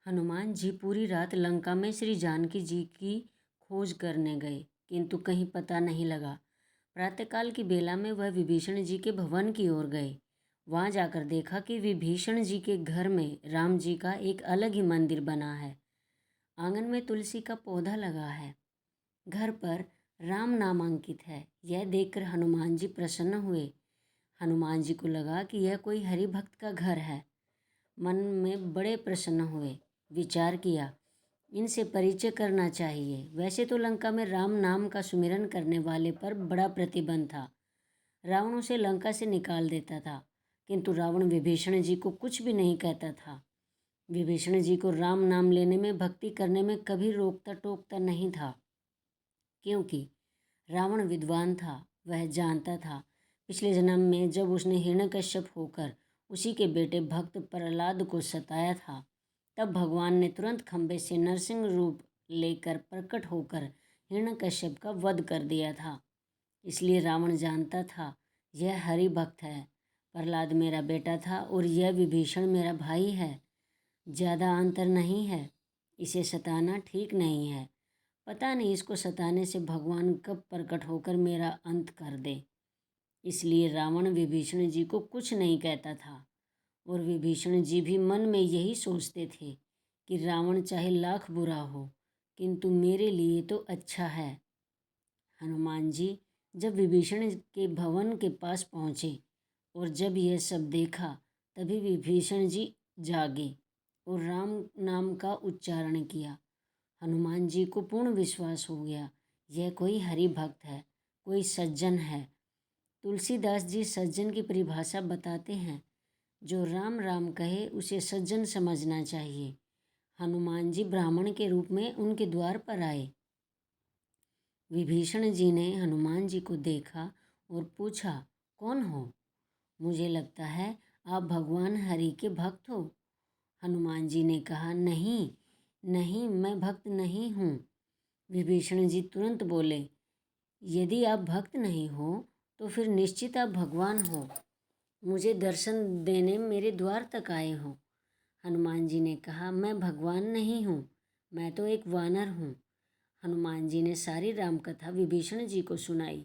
हनुमान जी पूरी रात लंका में श्री जानकी जी की खोज करने गए, किंतु कहीं पता नहीं लगा। प्रातःकाल की बेला में वह विभीषण जी के भवन की ओर गए। वहां जाकर देखा कि विभीषण जी के घर में राम जी का एक अलग ही मंदिर बना है। आंगन में तुलसी का पौधा लगा है। घर पर राम नाम अंकित है। यह देखकर हनुमान जी प्रसन्न हुए। हनुमान जी को लगा कि यह कोई हरि भक्त का घर है। मन में बड़े प्रसन्न हुए। विचार किया, इनसे परिचय करना चाहिए। वैसे तो लंका में राम नाम का सुमिरन करने वाले पर बड़ा प्रतिबंध था। रावण उसे लंका से निकाल देता था, किंतु रावण विभीषण जी को कुछ भी नहीं कहता था। विभीषण जी को राम नाम लेने में, भक्ति करने में कभी रोकता टोकता नहीं था, क्योंकि रावण विद्वान था। वह जानता था पिछले जन्म में जब उसने हिरण्यकश्यप होकर उसी के बेटे भक्त प्रहलाद को सताया था, तब भगवान ने तुरंत खंबे से नरसिंह रूप लेकर प्रकट होकर हिरण्यकश्यप का वध कर दिया था। इसलिए रावण जानता था यह हरि भक्त है। प्रहलाद मेरा बेटा था और यह विभीषण मेरा भाई है। ज़्यादा अंतर नहीं है। इसे सताना ठीक नहीं है। पता नहीं इसको सताने से भगवान कब प्रकट होकर मेरा अंत कर दे। इसलिए रावण विभीषण जी को कुछ नहीं कहता था, और विभीषण जी भी मन में यही सोचते थे कि रावण चाहे लाख बुरा हो, किंतु मेरे लिए तो अच्छा है। हनुमान जी जब विभीषण के भवन के पास पहुँचे और जब यह सब देखा, तभी विभीषण जी जागे और राम नाम का उच्चारण किया। हनुमान जी को पूर्ण विश्वास हो गया, यह कोई हरि भक्त है, कोई सज्जन है। तुलसीदास जी सज्जन की परिभाषा बताते हैं, जो राम राम कहे उसे सज्जन समझना चाहिए। हनुमान जी ब्राह्मण के रूप में उनके द्वार पर आए। विभीषण जी ने हनुमान जी को देखा और पूछा, कौन हो? मुझे लगता है आप भगवान हरि के भक्त हो। हनुमान जी ने कहा, नहीं नहीं, मैं भक्त नहीं हूँ। विभीषण जी तुरंत बोले, यदि आप भक्त नहीं हो तो फिर निश्चित आप भगवान हो। मुझे दर्शन देने मेरे द्वार तक आए हो। हनुमान जी ने कहा, मैं भगवान नहीं हूँ, मैं तो एक वानर हूँ। हनुमान जी ने सारी रामकथा विभीषण जी को सुनाई।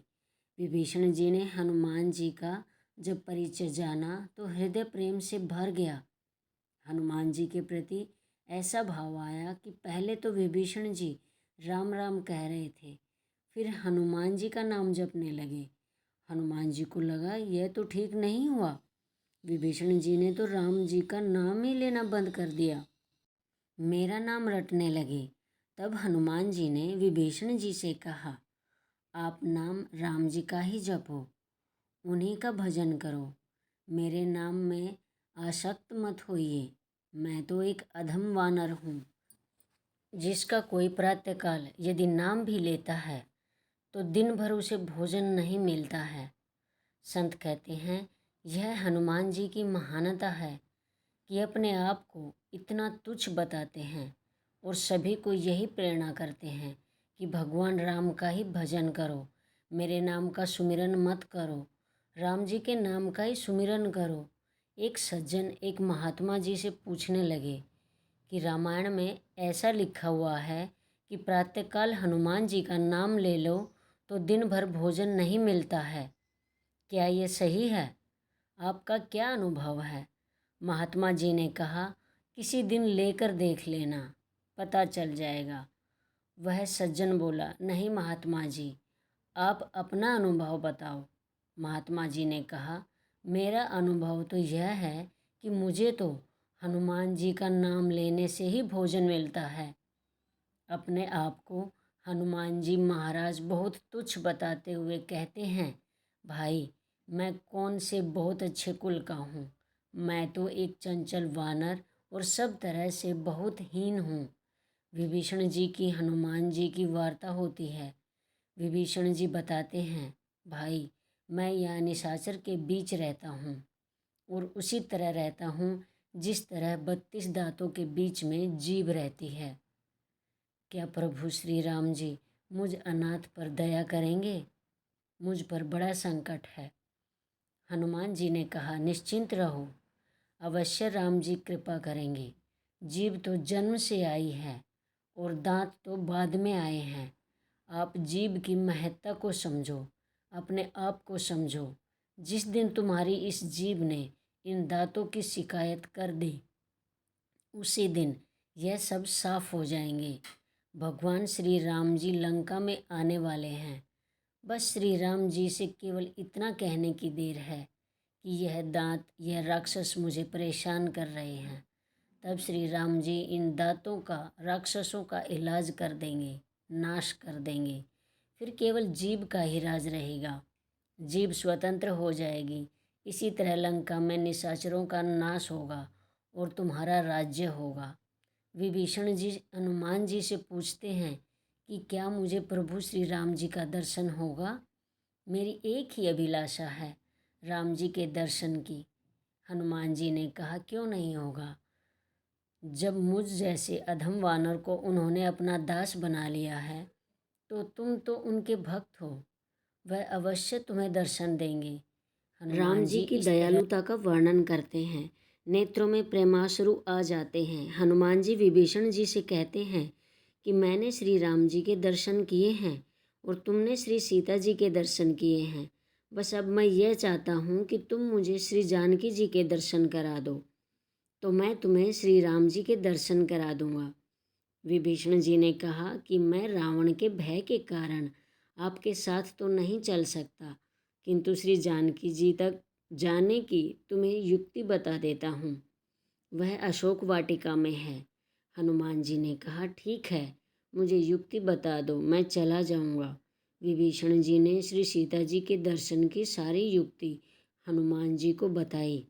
विभीषण जी ने हनुमान जी का जब परिचय जाना तो हृदय प्रेम से भर गया। हनुमान जी के प्रति ऐसा भाव आया कि पहले तो विभीषण जी राम राम कह रहे थे, फिर हनुमान जी का नाम जपने लगे। हनुमान जी को लगा यह तो ठीक नहीं हुआ। विभीषण जी ने तो राम जी का नाम ही लेना बंद कर दिया, मेरा नाम रटने लगे। तब हनुमान जी ने विभीषण जी से कहा, आप नाम राम जी का ही जपो, उन्हीं का भजन करो, मेरे नाम में आसक्त मत होइए। मैं तो एक अधम वानर हूँ, जिसका कोई प्रातःकाल यदि नाम भी लेता है तो दिन भर उसे भोजन नहीं मिलता है। संत कहते हैं यह हनुमान जी की महानता है कि अपने आप को इतना तुच्छ बताते हैं और सभी को यही प्रेरणा करते हैं कि भगवान राम का ही भजन करो, मेरे नाम का सुमिरन मत करो, राम जी के नाम का ही सुमिरन करो। एक सज्जन एक महात्मा जी से पूछने लगे कि रामायण में ऐसा लिखा हुआ है कि प्रातःकाल हनुमान जी का नाम ले लो तो दिन भर भोजन नहीं मिलता है, क्या ये सही है? आपका क्या अनुभव है? महात्मा जी ने कहा, किसी दिन लेकर देख लेना, पता चल जाएगा। वह सज्जन बोला, नहीं महात्मा जी, आप अपना अनुभव बताओ। महात्मा जी ने कहा, मेरा अनुभव तो यह है कि मुझे तो हनुमान जी का नाम लेने से ही भोजन मिलता है। अपने आप को हनुमान जी महाराज बहुत तुच्छ बताते हुए कहते हैं, भाई मैं कौन से बहुत अच्छे कुल का हूँ, मैं तो एक चंचल वानर और सब तरह से बहुत हीन हूँ। विभीषण जी की हनुमान जी की वार्ता होती है। विभीषण जी बताते हैं, भाई मैं यहाँ निशाचर के बीच रहता हूँ और उसी तरह रहता हूँ जिस तरह 32 दांतों के बीच में जीभ रहती है। क्या प्रभु श्री राम जी मुझ अनाथ पर दया करेंगे? मुझ पर बड़ा संकट है। हनुमान जी ने कहा, निश्चिंत रहो, अवश्य राम जी कृपा करेंगे। जीभ तो जन्म से आई है और दांत तो बाद में आए हैं। आप जीभ की महत्ता को समझो, अपने आप को समझो। जिस दिन तुम्हारी इस जीभ ने इन दांतों की शिकायत कर दी, उसी दिन यह सब साफ हो जाएंगे। भगवान श्री राम जी लंका में आने वाले हैं। बस श्री राम जी से केवल इतना कहने की देर है कि यह दांत, यह राक्षस मुझे परेशान कर रहे हैं। तब श्री राम जी इन दांतों का, राक्षसों का इलाज कर देंगे, नाश कर देंगे। फिर केवल जीभ का ही राज रहेगा। जीभ स्वतंत्र हो जाएगी। इसी तरह लंका में निशाचरों का नाश होगा और तुम्हारा राज्य होगा। विभीषण जी हनुमान जी से पूछते हैं कि क्या मुझे प्रभु श्री राम जी का दर्शन होगा? मेरी एक ही अभिलाषा है, राम जी के दर्शन की। हनुमान जी ने कहा, क्यों नहीं होगा? जब मुझ जैसे अधम वानर को उन्होंने अपना दास बना लिया है, तो तुम तो उनके भक्त हो। वह अवश्य तुम्हें दर्शन देंगे। राम जी की दयालुता का वर्णन करते हैं। नेत्रों में प्रेमाश्रु आ जाते हैं। हनुमान जी विभीषण जी से कहते हैं कि मैंने श्री राम जी के दर्शन किए हैं और तुमने श्री सीता जी के दर्शन किए हैं। बस अब मैं यह चाहता हूँ कि तुम मुझे श्री जानकी जी के दर्शन करा दो, तो मैं तुम्हें श्री राम जी के दर्शन करा दूंगा। विभीषण जी ने कहा कि मैं रावण के भय के कारण आपके साथ तो नहीं चल सकता, किंतु श्री जानकी जी तक जाने की तुम्हें युक्ति बता देता हूँ। वह अशोक वाटिका में है। हनुमान जी ने कहा, ठीक है, मुझे युक्ति बता दो, मैं चला जाऊँगा। विभीषण जी ने श्री सीता जी के दर्शन की सारी युक्ति हनुमान जी को बताई।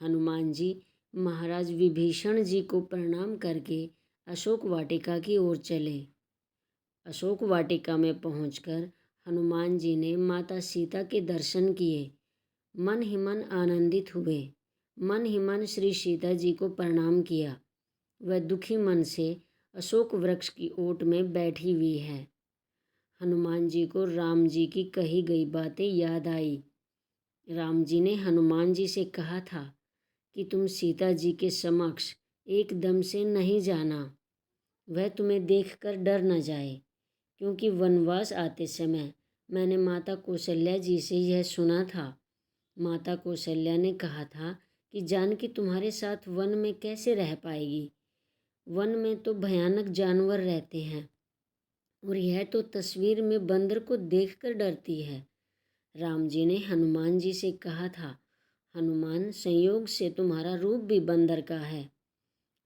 हनुमान जी महाराज विभीषण जी को प्रणाम करके अशोक वाटिका की ओर चले। अशोक वाटिका में पहुंचकर हनुमान जी ने माता सीता के दर्शन किए। मन ही मन आनंदित हुए। मन ही मन श्री सीता जी को प्रणाम किया। वह दुखी मन से अशोक वृक्ष की ओट में बैठी हुई है। हनुमान जी को राम जी की कही गई बातें याद आई। राम जी ने हनुमान जी से कहा था कि तुम सीता जी के समक्ष एकदम से नहीं जाना, वह तुम्हें देखकर डर न जाए, क्योंकि वनवास आते समय मैंने माता कौशल्या जी से यह सुना था। माता कौशल्या ने कहा था कि जानकी तुम्हारे साथ वन में कैसे रह पाएगी? वन में तो भयानक जानवर रहते हैं और यह तो तस्वीर में बंदर को देखकर डरती है। राम जी ने हनुमान जी से कहा था, हनुमान, संयोग से तुम्हारा रूप भी बंदर का है।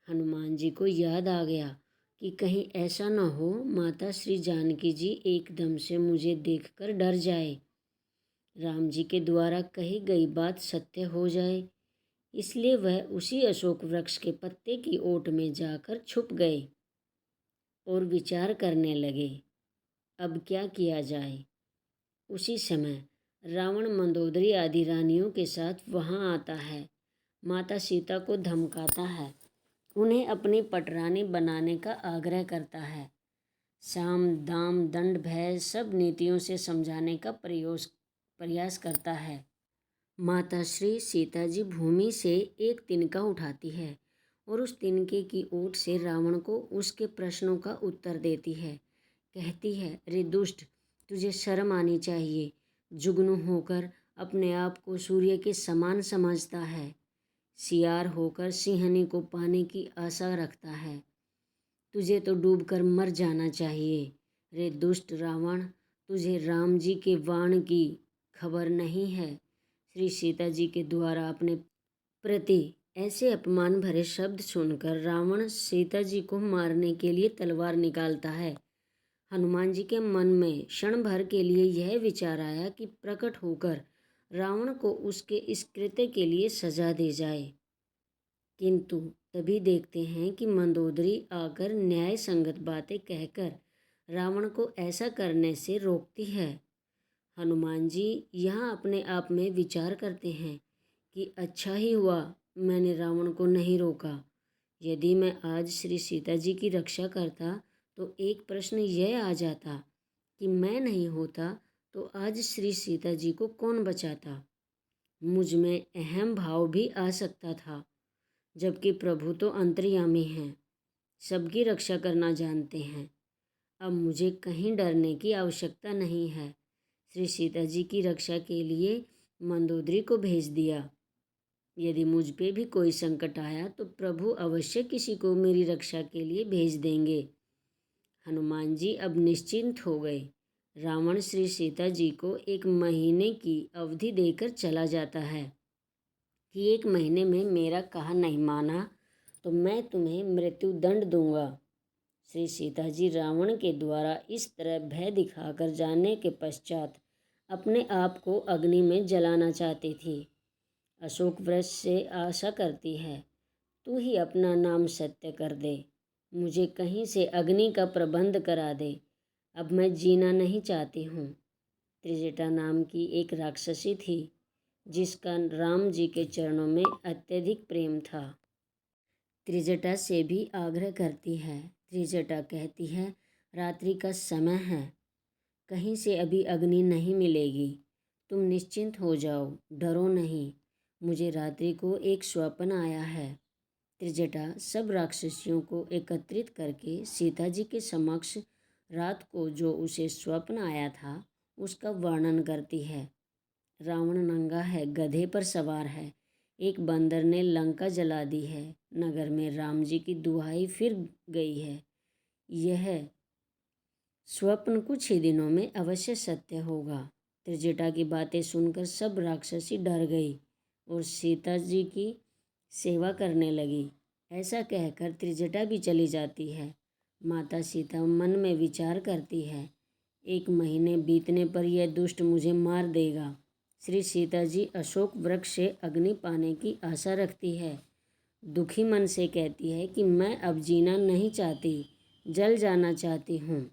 हनुमान जी को याद आ गया कि कहीं ऐसा न हो माता श्री जानकी जी एकदम से मुझे देखकर डर जाए, राम जी के द्वारा कही गई बात सत्य हो जाए। इसलिए वह उसी अशोक वृक्ष के पत्ते की ओट में जाकर छुप गए और विचार करने लगे, अब क्या किया जाए। उसी समय रावण मंदोदरी आदि रानियों के साथ वहां आता है। माता सीता को धमकाता है, उन्हें अपनी पटरानी बनाने का आग्रह करता है। साम दाम दंड भय सब नीतियों से समझाने का प्रयास करता है। माता श्री सीता जी भूमि से एक तिनका उठाती है और उस तिनके की ओट से रावण को उसके प्रश्नों का उत्तर देती है। कहती है, रे दुष्ट, तुझे शर्म आनी चाहिए। जुगनू होकर अपने आप को सूर्य के समान समझता है। सियार होकर सिंहनी को पाने की आशा रखता है। तुझे तो डूबकर मर जाना चाहिए। रे दुष्ट रावण, तुझे राम जी के वाण की खबर नहीं है। श्री सीता जी के द्वारा अपने प्रति ऐसे अपमान भरे शब्द सुनकर रावण सीता जी को मारने के लिए तलवार निकालता है। हनुमान जी के मन में क्षण भर के लिए यह विचार आया कि प्रकट होकर रावण को उसके इस कृत्य के लिए सजा दी जाए, किंतु तभी देखते हैं कि मंदोदरी आकर न्याय संगत बातें कहकर रावण को ऐसा करने से रोकती है। हनुमान जी यहाँ अपने आप में विचार करते हैं कि अच्छा ही हुआ मैंने रावण को नहीं रोका। यदि मैं आज श्री सीता जी की रक्षा करता तो एक प्रश्न यह आ जाता कि मैं नहीं होता तो आज श्री सीता जी को कौन बचाता। मुझ में अहम भाव भी आ सकता था। जबकि प्रभु तो अंतर्यामी हैं, सबकी रक्षा करना जानते हैं। अब मुझे कहीं डरने की आवश्यकता नहीं है। श्री सीता जी की रक्षा के लिए मंदोदरी को भेज दिया। यदि मुझ पे भी कोई संकट आया तो प्रभु अवश्य किसी को मेरी रक्षा के लिए भेज देंगे। हनुमान जी अब निश्चिंत हो गए। रावण श्री सीता जी को 1 महीने की अवधि देकर चला जाता है कि 1 महीने में मेरा कहा नहीं माना तो मैं तुम्हें मृत्यु दंड दूंगा। श्री सीता जी रावण के द्वारा इस तरह भय दिखाकर जाने के पश्चात अपने आप को अग्नि में जलाना चाहती थी। अशोक वृक्ष से आशा करती है, तू ही अपना नाम सत्य कर दे, मुझे कहीं से अग्नि का प्रबंध करा दे, अब मैं जीना नहीं चाहती हूँ। त्रिजटा नाम की एक राक्षसी थी जिसका राम जी के चरणों में अत्यधिक प्रेम था। त्रिजटा से भी आग्रह करती है। त्रिजटा कहती है, रात्रि का समय है, कहीं से अभी अग्नि नहीं मिलेगी, तुम निश्चिंत हो जाओ, डरो नहीं, मुझे रात्रि को एक स्वप्न आया है। त्रिजटा सब राक्षसियों को एकत्रित करके सीता जी के समक्ष रात को जो उसे स्वप्न आया था उसका वर्णन करती है। रावण नंगा है, गधे पर सवार है, एक बंदर ने लंका जला दी है, नगर में राम जी की दुहाई फिर गई है, यह स्वप्न कुछ ही दिनों में अवश्य सत्य होगा। त्रिजटा की बातें सुनकर सब राक्षसी डर गई और सीता जी की सेवा करने लगी। ऐसा कहकर त्रिजटा भी चली जाती है। माता सीता मन में विचार करती है, 1 महीने बीतने पर यह दुष्ट मुझे मार देगा। श्री सीता जी अशोक वृक्ष से अग्नि पाने की आशा रखती है। दुखी मन से कहती है कि मैं अब जीना नहीं चाहती, जल जाना चाहती हूँ।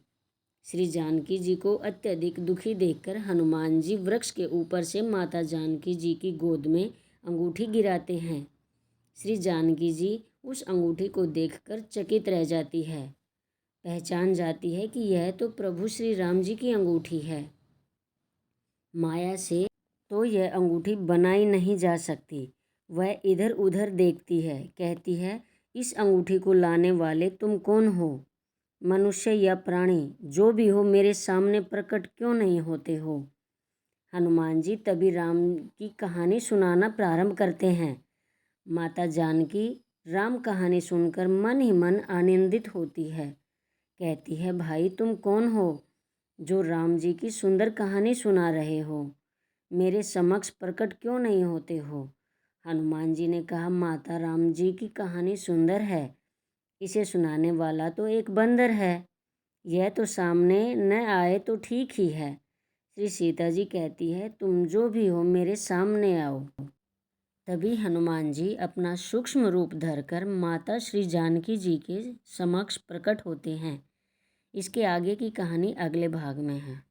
श्री जानकी जी को अत्यधिक दुखी देखकर हनुमान जी वृक्ष के ऊपर से माता जानकी जी की गोद में अंगूठी गिराते हैं। श्री जानकी जी उस अंगूठी को देखकर चकित रह जाती है, पहचान जाती है कि यह तो प्रभु श्री राम जी की अंगूठी है। माया से तो यह अंगूठी बनाई नहीं जा सकती। वह इधर उधर देखती है, कहती है, इस अंगूठी को लाने वाले तुम कौन हो? मनुष्य या प्राणी, जो भी हो, मेरे सामने प्रकट क्यों नहीं होते हो? हनुमान जी तभी राम की कहानी सुनाना प्रारंभ करते हैं। माता जानकी राम कहानी सुनकर मन ही मन आनंदित होती है। कहती है, भाई तुम कौन हो जो राम जी की सुंदर कहानी सुना रहे हो? मेरे समक्ष प्रकट क्यों नहीं होते हो? हनुमान जी ने कहा, माता राम जी की कहानी सुंदर है, इसे सुनाने वाला तो एक बंदर है, यह तो सामने न आए तो ठीक ही है। श्री सीता जी कहती है, तुम जो भी हो मेरे सामने आओ। तभी हनुमान जी अपना सूक्ष्म रूप धरकर माता श्री जानकी जी के समक्ष प्रकट होते हैं। इसके आगे की कहानी अगले भाग में है।